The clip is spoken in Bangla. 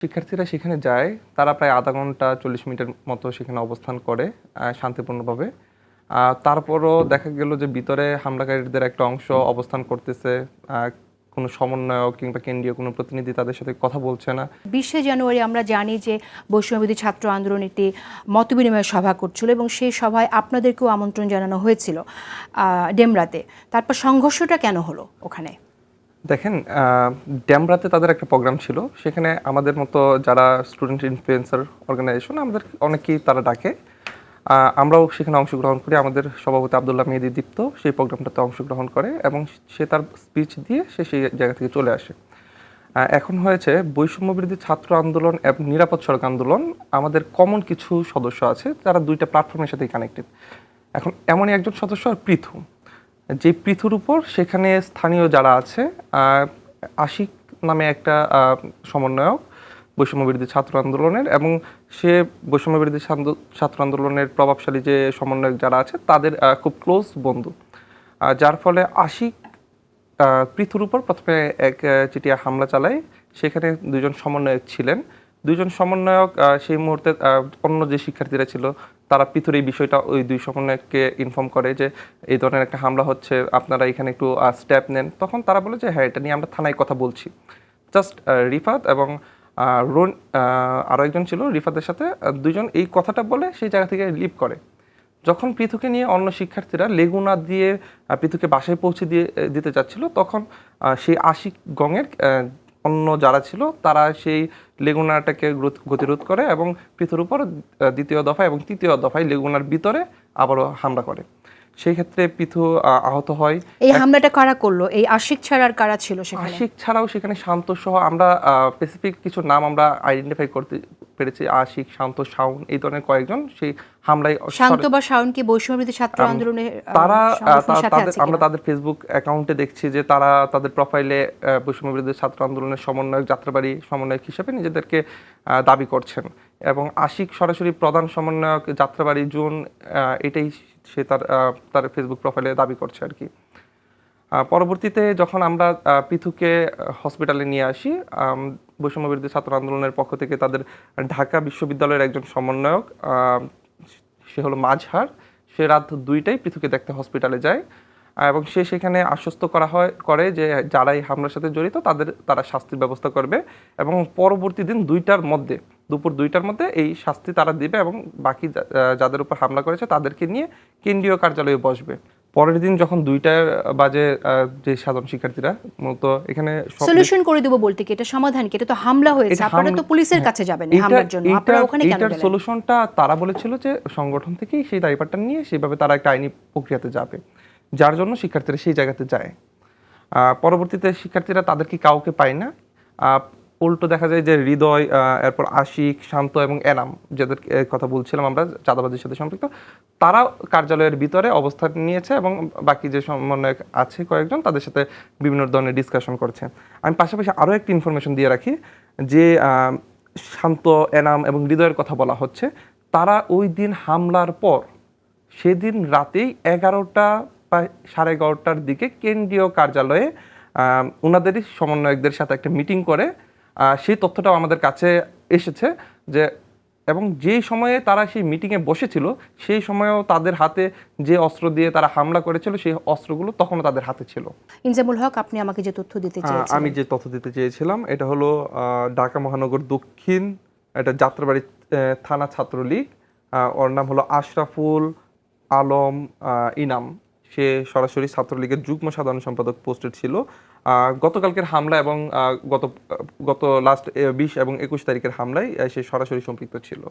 শিক্ষার্থীরা সেখানে যায়, তারা প্রায় আধা ঘন্টা ৪০ মিনিটের মতো সেখানে অবস্থান করে শান্তিপূর্ণভাবে। তারপরও দেখা গেল যে ভিতরে হামলাকারীদের একটা অংশ অবস্থান করতেছে। আ কোনো সমন্বয়ক কিংবা কেন্দ্রীয় কোনো প্রতিনিধি তাদের সাথে কথা বলছে না। 20শে জানুয়ারি আমরা জানি যে বৈষম্যবিরোধী ছাত্র আন্দোলন একটি মতবিনিময় সভা করছিল এবং সেই সভায় আপনাদেরকেও আমন্ত্রণ জানানো হয়েছিল ডেমরাতে। তারপর সংঘর্ষটা কেন হলো ওখানে? দেখেন, ডেমরাতে তাদের একটা প্রোগ্রাম ছিল। সেখানে আমাদের মতো যারা স্টুডেন্ট ইনফ্লুয়েন্সার অর্গানাইজেশন আমাদের অনেকেই তারা ডাকে। আমরাও সেখানে অংশগ্রহণ করি। আমাদের সভাপতি আব্দুল্লাহ মেহেদী দীপ্ত সেই প্রোগ্রামটাতে অংশগ্রহণ করে এবং সে তার স্পিচ দিয়ে সে সেই জায়গা থেকে চলে আসে। এখন হয়েছে বৈষম্যবিরোধী ছাত্র আন্দোলন এবং নিরাপদ সড়ক আন্দোলন আমাদের কমন কিছু সদস্য আছে যারা ২টা প্ল্যাটফর্মের সাথেই কানেক্টেড। এখন এমনই একজন সদস্য পৃথু। যে পৃথুর উপর সেখানে স্থানীয় যারা আছে, আশিক নামে একটা সমন্বয়ক বৈষম্যবিরোধী ছাত্র আন্দোলনের, এবং সে বৈষম্যবিরোধী ছাত্র আন্দোলনের প্রভাবশালী যে সমন্বয়ক যারা আছে তাদের খুব ক্লোজ বন্ধু। যার ফলে আশিক পৃথুর উপর প্রথমে এক চিটিয়া হামলা চালায়। সেখানে দুজন সমন্বয়ক ছিলেন। দুজন সমন্বয়ক সেই মুহূর্তে অন্য যে শিক্ষার্থীরা ছিল তারা পৃথুর এই বিষয়টা ওই দুই সমন্বয়ককে ইনফর্ম করে যে এই ধরনের একটা হামলা হচ্ছে, আপনারা এখানে একটু স্টেপ নেন। তখন তারা বলে যে হ্যাঁ, এটা নিয়ে আমরা থানায় কথা বলছি। জাস্ট রিফাত এবং রোন আরও একজন ছিল রিফাতের সাথে, দুজন এই কথাটা বলে সেই জায়গা থেকে লিভ করে। যখন পৃথুকে নিয়ে অন্য শিক্ষার্থীরা লেগুনা দিয়ে পৃথুকে বাসায় পৌঁছে দিতে চাচ্ছিল, তখন সেই আশিক গঙের অন্য যারা ছিল তারা সেই লেগুনাটাকে গতিরোধ করে এবং পৃথুর উপর দ্বিতীয় দফা এবং তৃতীয় দফায় লেগুনার ভিতরে আবারও হামলা করে। সেই ক্ষেত্রে পৃথু আহত হয়। এই হামলাটা কারা করলো? এই আশিক ছাড়া আর কারা ছিল সেখানে? আশিক ছাড়াও সেখানে শান্ত সহ আমরা স্পেসিফিক কিছু নাম আমরা আইডেন্টিফাই করতে পেরেছি। আশিক, শান্ত, শাওন এই ধরনের কয়েকজন সেই হামলায়। শান্ত বা শাওন কি বৈষম্যবিরোধী ছাত্র আন্দোলনের তারা সাথে আছে? আমরা তাদের ফেসবুক অ্যাকাউন্টে দেখছি যে তারা তাদের প্রোফাইলে বৈষম্যবিরোধী ছাত্র আন্দোলনের সমন্বয়ক, যাত্রাবাড়ি সমন্বয়ক হিসেবে নিজেদেরকে দাবি করছেন। এবং আশিক সরাসরি প্রধান সমন্বয়ক যাত্রাবাড়ি জুন, এটাই সে তার ফেসবুক প্রোফাইলে দাবি করছে আর কি। পরবর্তীতে যখন আমরা পৃথুকে হসপিটালে নিয়ে আসি, বৈষম্যবিরোধী ছাত্র আন্দোলনের পক্ষ থেকে তাদের ঢাকা বিশ্ববিদ্যালয়ের একজন সমন্বয়ক, সে হলো মাজহার, সে রাত 2টায় পৃথুকে দেখতে হসপিটালে যায় এবং সে সেখানে আশ্বস্ত করে যে যারা এই হামলার সাথে জড়িত তারা শাস্তির ব্যবস্থা করবে এবং পরবর্তী দিন দুপুর 2টার মধ্যে এই শাস্তি তারা দিবে এবং বাকি যাদের উপর হামলা করেছে তাদেরকে নিয়ে কেন্দ্রীয় কার্যালয়ে বসবে। পরের দিন যখন 2টা বাজে, যে সাধারণ শিক্ষার্থীরা মূলত এখানে সলিউশন করে দেব বলতে কি এটা সমাধান কি? এটা তো হামলা হয়েছে, আপনারা তো পুলিশের কাছে যাবেন এই হামলার জন্য, আপনারা ওখানে কেন গেলেন? সলিউশনটা তারা বলেছিল যে সংগঠন থেকেই সেই দায়িত্বটা নিয়ে সেভাবে তারা একটা আইনি প্রক্রিয়াতে যাবে, যার জন্য শিক্ষার্থীরা সেই জায়গাতে যায়। পরবর্তীতে শিক্ষার্থীরা তাদেরকে কাউকে পায় না। উল্টো দেখা যায় যে হৃদয়, এরপর আশিক, শান্ত এবং এনাম, যাদের কথা বলছিলাম আমরা চাঁদাবাজির সাথে সম্পৃক্ত, তারা কার্যালয়ের ভিতরে অবস্থান নিয়েছে এবং বাকি যে সমন্বয়ক আছে কয়েকজন তাদের সাথে বিভিন্ন ধরনের ডিসকাশন করছে। আমি পাশাপাশি আরও একটি ইনফরমেশন দিয়ে রাখি যে শান্ত, এনাম এবং হৃদয়ের কথা বলা হচ্ছে, তারা ওই দিন হামলার পর সেদিন রাতেই 11টা বা 11:30টার দিকে কেন্দ্রীয় কার্যালয়ে ওনাদেরই সমন্বয়কদের সাথে একটা মিটিং করে সেই তথ্যটাও আমাদের কাছে এসেছে যে, এবং যেই সময়ে তারা সেই মিটিংয়ে বসেছিল সেই সময়েও তাদের হাতে যে অস্ত্র দিয়ে তারা হামলা করেছিল সেই অস্ত্রগুলো তখনও তাদের হাতে ছিল। ইনজামুল হক, আপনি আমাকে যে তথ্য দিতে চেয়েছিলেন। আমি যে তথ্য দিতে চেয়েছিলাম এটা হলো ঢাকা মহানগর দক্ষিণ, এটা যাত্রাবাড়ি থানা ছাত্রলীগ, ওর নাম হলো আশরাফুল আলম ইনাম। সে সরাসরি ছাত্রলীগের যুগ্ম সাধারণ সম্পাদক পোস্টেড ছিল। গতকালকের হামলা এবং গত লাস্ট 20 এবং 21 তারিখের হামলায় সে সরাসরি সম্পৃক্ত ছিল।